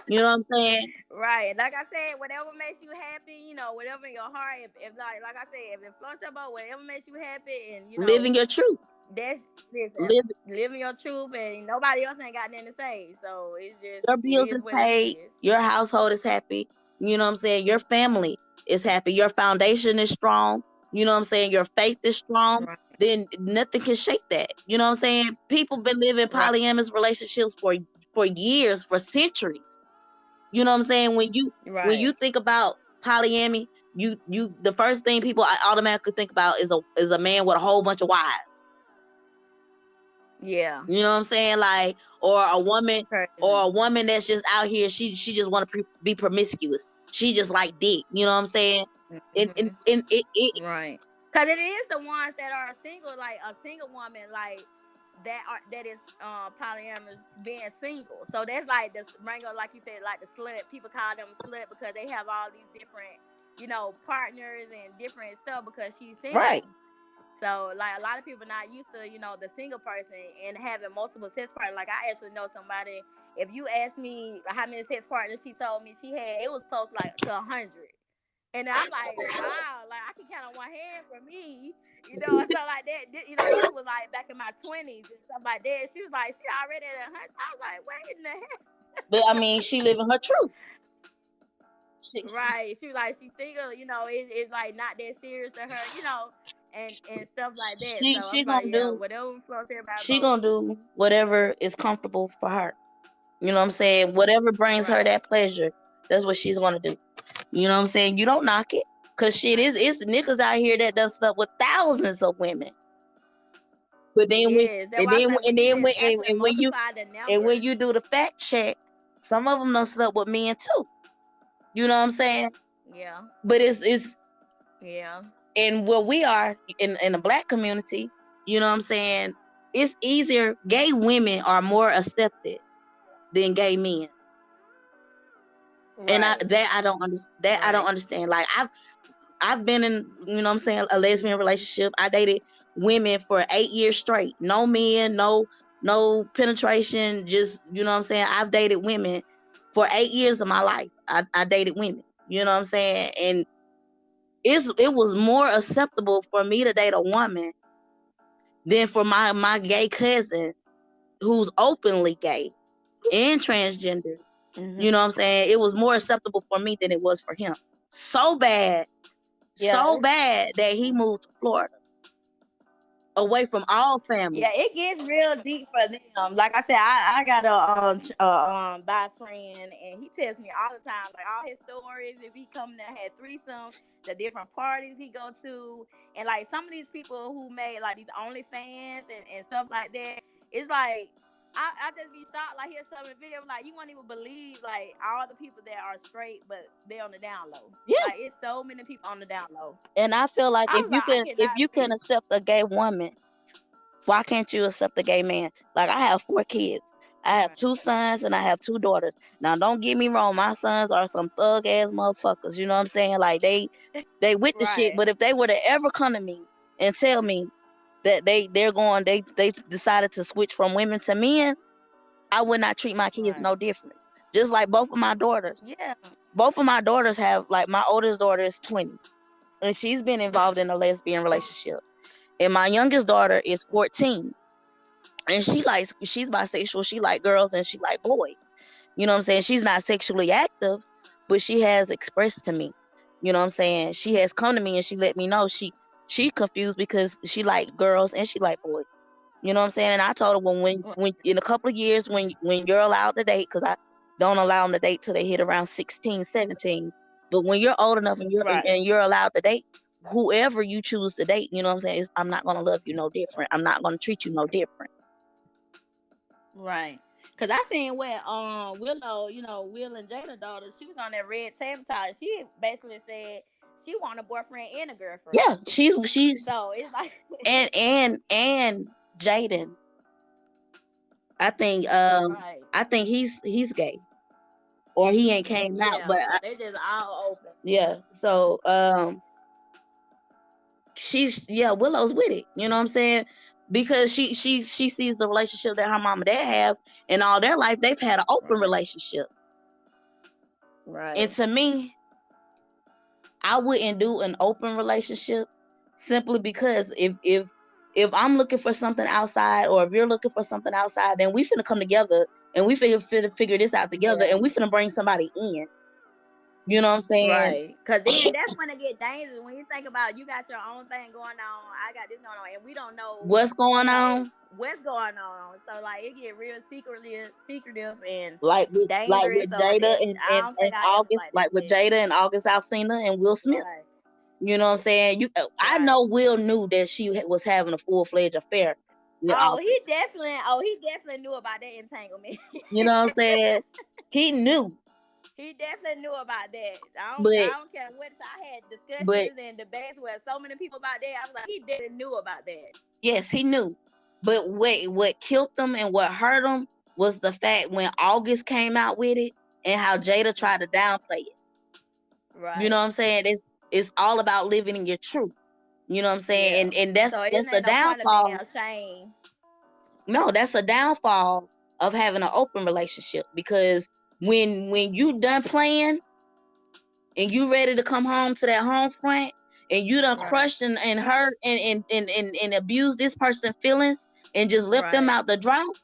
You know what I'm saying? Right. Like I said, whatever makes you happy, whatever in your heart, if like I said, if it floats your boat, whatever makes you happy, and Living your truth. That's Living your truth, and nobody else ain't got nothing to say. So it's just, your it bills is is what it paid, is. your household is happy, you know what I'm saying? Your family is happy, your foundation is strong, you know what I'm saying? Your faith is strong, Right. then nothing can shake that. You know what I'm saying? People been living polyamorous relationships for years, for centuries. You know what I'm saying? When you think about polyamory, you the first thing people automatically think about is a man with a whole bunch of wives. Yeah. You know what I'm saying? Like, or a Crazy. woman that's just out here. She just want to be promiscuous. She just like dick. You know what I'm saying? Hmm. And it Right. Because it is the ones that are single, like a single woman, like that is polyamorous being single. So that's like the Rango, like you said, like the slut. People call them slut because they have all these different, partners and different stuff because she's right. single. So like a lot of people not used to, the single person and having multiple sex partners. Like I actually know somebody. If you ask me how many sex partners she told me she had, it was close like to 100. And I'm like, wow, like I can count on one hand for me, and stuff like that. This was like back in my 20s and stuff like that. She was like, she already at 100. I was like, wait in the hell. But I mean, she living her truth. Right. She was like, she's single, it's like not that serious to her, and stuff like that. So She I'm like, gonna yeah, do whatever floats everybody's she boat. gonna do whatever is comfortable for her. You know what I'm saying? Whatever brings her Right. that pleasure, that's what she's gonna do. You know what I'm saying? You don't knock it. Cause shit Right. it's niggas out here that does stuff with thousands of women. But then when Yes. That's and why I then say when and you then just when actually and when you multiply the and when numbers. you do the fact check, some of them done slept with men too. You know what I'm saying? Yeah. But it's Yeah. and where we are in the black community, you know what I'm saying? It's easier. Gay women are more accepted than gay men. And Right. I don't understand. That I don't Right. understand. Like I've been in, you know what I'm saying, a lesbian relationship. I dated women for 8 years straight. No men, no penetration, just, you know what I'm saying? I've dated women for 8 years of my life. I dated women. You know what I'm saying? And it was more acceptable for me to date a woman than for my gay cousin who's openly gay and transgender. You know what I'm Mm-hmm. saying? It was more acceptable for me than it was for him. So bad, so Yeah. bad that he moved to Florida, away from all family. Yeah, it gets real deep for them. Like I said, I got a bi friend, and he tells me all the time, like all his stories. If he come there, had threesomes, the different parties he go to, and like some of these people who made like these OnlyFans and stuff like that. It's like I just be shocked. Like hear some of the video, like you won't even believe like all the people that are straight, but they on the down low. Yeah. Like it's so many people on the down low. And I feel like I was like, I if cannot you can believe. accept a gay woman, why can't you accept a gay man? Like I have 4 kids. I have Right. 2 sons and I have 2 daughters. Now don't get me wrong, my sons are some thug ass motherfuckers. You know what I'm saying? Like they with the shit. Right. But if they were to ever come to me and tell me that they decided to switch from women to men, I would not treat my kids Right. no different. Just like both of my daughters. Yeah. Both of my daughters have, like, my oldest daughter is 20 and she's been involved in a lesbian relationship. And my youngest daughter is 14 and she's bisexual. She like girls and she like boys. You know what I'm saying? She's not sexually active, but she has expressed to me. You know what I'm saying? She has come to me and she let me know she confused because she like girls and she like boys. You know what I'm saying? And I told her when in a couple of years when you're allowed to date, because I don't allow them to date till they hit around 16, 17. But when you're old enough and Right. you're allowed to date, whoever you choose to date, you know what I'm saying? I'm not gonna love you no different. I'm not gonna treat you no different. Right. Cause I seen where Willow, Will and Jada daughter, she was on that red sabotage. She basically said she want a boyfriend and a girlfriend. Yeah, she's So it's like and Jaden. I think right. I think he's gay or he ain't came out, Yeah. but So they just all open. yeah. So Willow's with it. You know what I'm saying? Because she sees the relationship that her mom and dad have, and all their life they've had an open Right. relationship. And Right. to me, I wouldn't do an open relationship simply because if I'm looking for something outside, or if you're looking for something outside, then we finna come together and we figure this out together, Yeah. and we finna bring somebody in. You know what I'm saying? Right. Cause then that's when it get dangerous. When you think about you got your own thing going on, I got this going on, and we don't know, What's going on? what's going on. So like it get real secretive and Like dangerous. with So Jada I don't think and I ever August, like like that. with Jada and August Alsina and Will Smith. Right. You know what I'm saying? I Right. know Will knew that she was having a full-fledged affair You're Oh, off it. he definitely knew about that entanglement. You know what I'm saying? He knew, He definitely knew about that. but I don't care what. I had but discussions and debates with so many people about that. I was like, he definitely knew about that. yes, he knew. But what killed them and what hurt them was the fact when August came out with it and how Jada tried to downplay it. You know Right. what I'm saying? It's all about living in your truth. You know what I'm saying? Yeah. And So it that's the ain't no point of being downfall. ashamed. No, that's a downfall of having an open relationship, because when you done playing and you ready to come home to that home front and you done Right. crushed and hurt and abused this person's feelings and just left them Right. out the drought,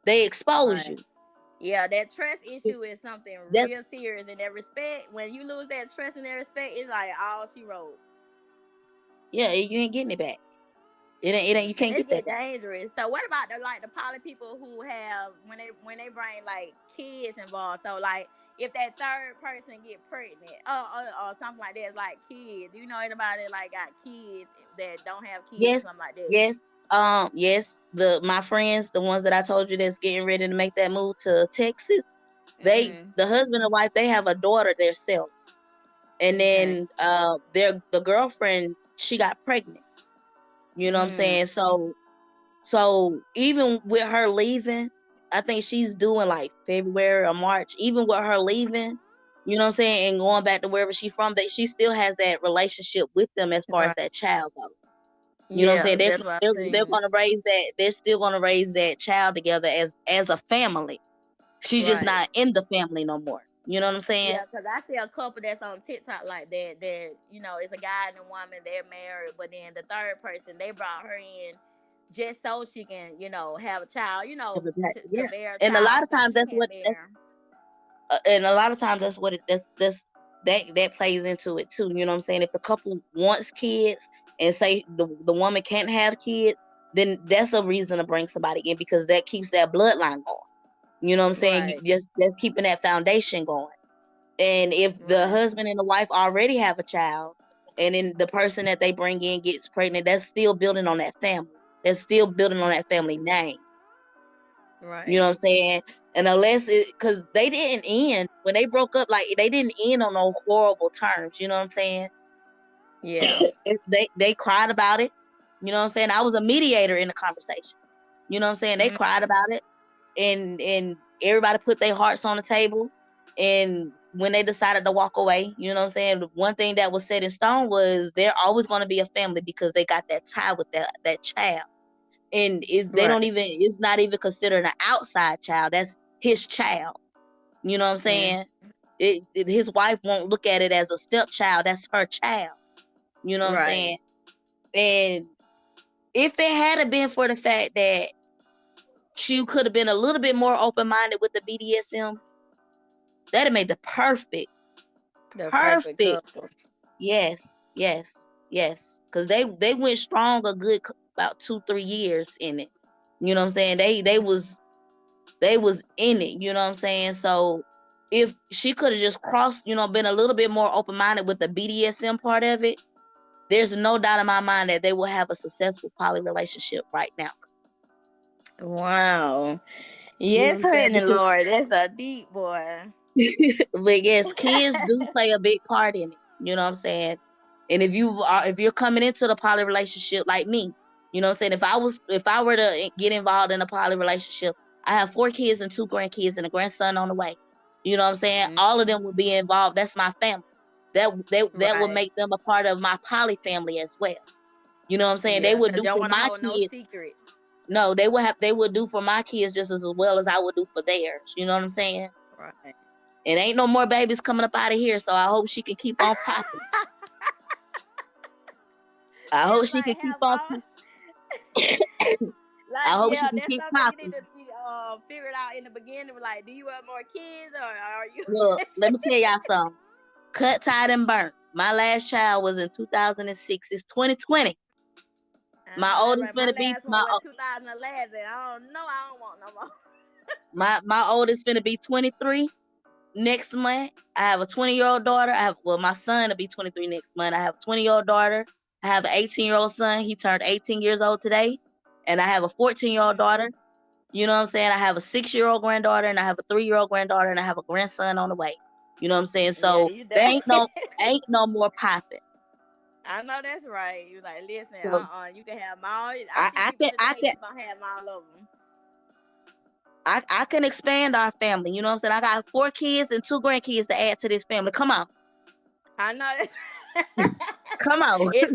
they expose Right. you. Yeah, that trust issue is something That real serious. And that respect, when you lose that trust and that respect, it's like all she wrote. yeah, you ain't getting it back. It ain't you And can't it get that get back. dangerous. So what about the poly people who have when they bring like kids involved? So like if that third person get pregnant or something like that, it's like kids. Do you know anybody like got kids that don't have kids or Yes, something like that? yes, yes. My friends, the ones that I told you that's getting ready to make that move to Texas, Mm-hmm. the husband and wife, they have a daughter themselves. And Okay. then the girlfriend, she got pregnant. You know what I'm Mm. saying? So even with her leaving, I think she's doing like February or March. Even with her leaving, you know what I'm saying, and going back to wherever she's from, that she still has that relationship with them as far as Right. that child goes. You know what I'm Yeah, saying? that's what I'm They're saying. gonna raise that. They're still gonna raise that child together as a family. She's just Right. not in the family no more. You know what I'm saying? Yeah, because I see a couple that's on TikTok like that. That it's a guy and a woman. They're married, but then the third person they brought her in just so she can, have a child. To Yeah. bear a And a child lot of before times she can't bear. and a lot of times that's what it that's that plays into it too. You know what I'm saying? If the couple wants kids and say the woman can't have kids, then that's a reason to bring somebody in, because that keeps that bloodline going. You know what I'm saying? Right. Just that's keeping that foundation going. And if the Right. husband and the wife already have a child, and then the person that they bring in gets pregnant, that's still building on that family. That's still building on that family name. You know Right. what I'm saying? And unless because they didn't end when they broke up, like they didn't end on no horrible terms. You know what I'm saying? Yeah. They cried about it. You know what I'm saying? I was a mediator in the conversation. You know what I'm saying? They Mm. cried about it, and everybody put their hearts on the table. And when they decided to walk away, you know what I'm saying? One thing that was set in stone was they're always going to be a family, because they got that tie with that child. And Right. it's not even considered an outside child. That's his child. You know what I'm Mm. saying? His wife won't look at it as a stepchild. That's her child. You know what I'm Right. saying? And if it had been for the fact that she could have been a little bit more open minded with the BDSM, that'd have made the The perfect perfect. couple. Yes, yes, yes. Because they went strong a good about 2-3 years in it. You know what I'm saying? They was in it. You know what I'm saying? So if she could have just crossed, been a little bit more open minded with the BDSM part of it, there's no doubt in my mind that they will have a successful poly relationship right now. Wow. You know what Yes, I'm saying? honey, Lord, that's a deep boy. But yes, kids do play a big part in it. You know what I'm saying? And if you're coming into the poly relationship like me, you know what I'm saying? If I were to get involved in a poly relationship, I have 4 kids and 2 grandkids and a grandson on the way. You know what I'm saying? Mm. All of them will be involved. That's my family. That will Right. make them a part of my poly family as well. You know what I'm saying? They Yeah, would because do you don't for want to my hold no kids. secrets. No, they would do for my kids just as well as I would do for theirs. You know what I'm saying? Right. And ain't no more babies coming up out of here, so I hope she can keep on popping. I hope It's she can like keep have on. all I like hope she yeah, can that's keep something you need popping. to be figured out in the beginning. Like, do you want more kids or are you? Look, let me tell y'all something. Cut, tied, and burnt. My last child was in 2006. It's 2020. I My know that oldest right. My finna be last one was 2011. I don't know. I don't want no more. my oldest finna be 23 next month. I have a 20-year-old daughter. My son will be 23 next month. I have a 20-year-old daughter. I have an 18-year-old son. He turned 18 years old today. and I have a 14-year-old daughter. You know what I'm saying? I have a 6-year-old granddaughter, and I have a 3-year-old granddaughter, and I have a grandson on the way. You know what I'm saying? Yeah, So you there done. ain't no more popping. I know that's right. You like, listen, So you can have them all. I I, see I people can I today can just gonna have all of them. I can expand our family. You know what I'm saying? I got 4 kids and 2 grandkids to add to this family. Come on. I know that. Come on. It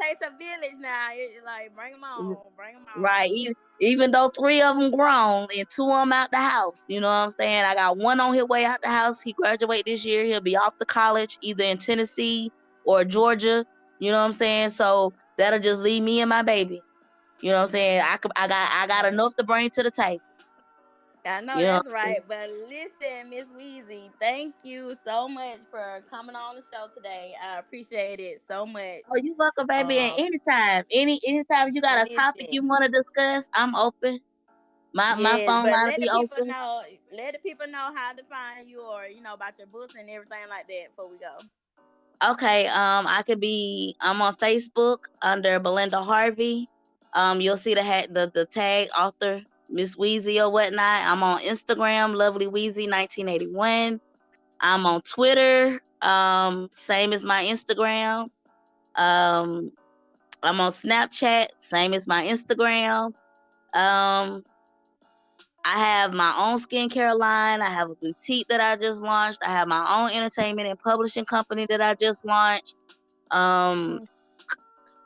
takes a village now. Like bring them on, bring them Right. on. Even though 3 of them grown and 2 of them out the house. You know what I'm saying? I got 1 on his way out the house. He graduate this year. He'll be off to college either in Tennessee or Georgia. You know what I'm saying? So that'll just leave me and my baby. You know what I'm saying? I got enough to bring to the table. I know You know. that's right. But listen, Miss Weezy, thank you so much for coming on the show today. I appreciate it so much. Oh, you welcome, baby. And Um, anytime, anytime you got a topic you listen. want to discuss, I'm open. My Yes, phone but line will be open. let the people know how to find you, or about your books and everything like that before we go. Okay. I'm on Facebook under Belinda Harvey. You'll see the tag author Miss Weezy or whatnot. I'm on Instagram, Lovely Weezy 1981. I'm on Twitter. Same as my Instagram. Um, I'm on Snapchat, same as my Instagram. Um, I have my own skincare line. I have a boutique that I just launched. I have my own entertainment and publishing company that I just launched. Um,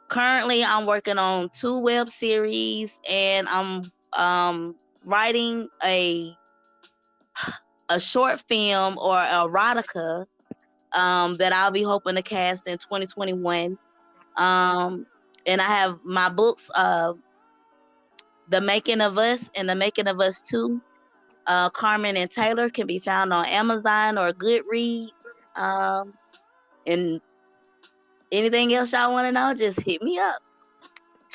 Currently, I'm working on 2 web series, and I'm writing a short film or erotica that I'll be hoping to cast in 2021. And I have my books, The Making of Us and The Making of Us 2. Carmen and Taylor can be found on Amazon or Goodreads. And anything else y'all want to know, just hit me up.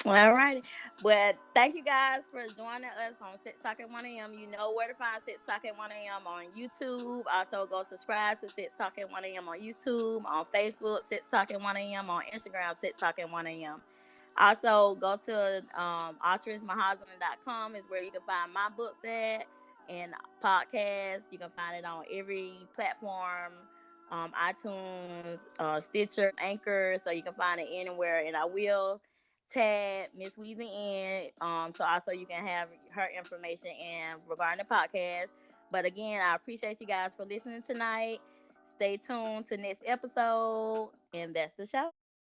All right. But thank you guys for joining us on Sex Talk at 1 a.m. You know where to find Sex Talk at 1 a.m. on YouTube. Also, go subscribe to Sex Talk at 1 a.m. on YouTube, on Facebook, Sex Talk at 1 a.m. on Instagram, Sex Talk at 1 a.m. Also, go to altruismyhusband.com is where you can find my books at and podcast. You can find it on every platform, iTunes, Stitcher, Anchor, so you can find it anywhere. And I will tag Miss Weezy in, so also you can have her information and regarding the podcast. But again, I appreciate you guys for listening tonight. Stay tuned to next episode, and that's the show.